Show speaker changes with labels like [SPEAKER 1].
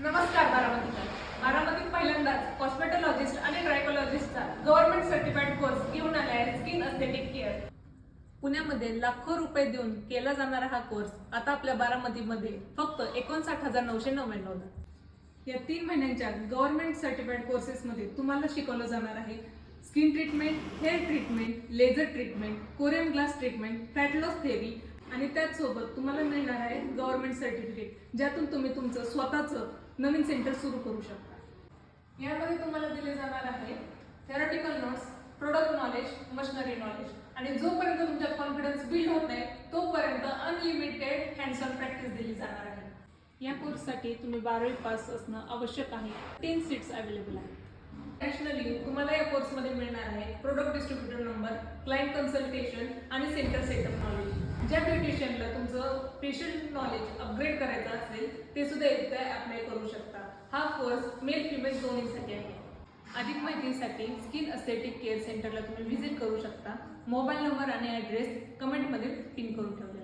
[SPEAKER 1] नमस्कार बारामतीकर. बारामतीत पहिल्यांदाच कॉस्मेटॉलॉजिस्ट आणि ट्रायकोलॉजिस्टचा गव्हर्नमेंट सर्टिफाईड कोर्स घेऊन आला आहे स्किन एस्थेटिक केअर. पुण्यामध्ये लाखो रुपये देऊन केला जाणारा हा कोर्स आता आपल्या बारामतीमध्ये फक्त 59,999 ला. या 3 महिन्यांच्या गव्हर्नमेंट सर्टिफाईड कोर्सेसमध्ये तुम्हाला शिकवलं जाणार आहे skin treatment, hair treatment, laser treatment, Korean glass treatment, fat loss therapy आणि त्याचसोबत तुम्हाला मिळणार आहे गव्हर्नमेंट सर्टिफिकेट, ज्यातून तुम्ही तुमचं स्वतःचं नवीन सेंटर सुरू करू शकता. यामध्ये तुम्हाला दिले जाणार आहे theoretical notes, product knowledge, machinery knowledge आणि जोपर्यंत तुमच्यात कॉन्फिडन्स बिल्ड होत नाही तोपर्यंत अनलिमिटेड हँड्स ऑन प्रॅक्टिस दिली जाणार आहे. या कोर्ससाठी तुम्ही 12वी पास असणं आवश्यक आहे. 10 सीट्स अवेलेबल आहेत. ॲडिशनली तुम्हाला या कोर्समध्ये मिळणार आहे product distributor number, client consultation आणि सेंटर सेटअप नॉलेज. ज्या ब्युटिशियनला तुमचं फेशियल नॉलेज अपग्रेड करायचं असेल ते सुद्धा इथे अप्लाय करू शकता. हा कोर्स मेल फिमेल दोन्हीसाठी आहे. अधिक माहितीसाठी स्किन एस्थेटिक केअर सेंटरला तुम्ही व्हिजिट करू शकता. मोबाईल नंबर आणि ॲड्रेस कमेंटमध्ये पिन करून ठेवले.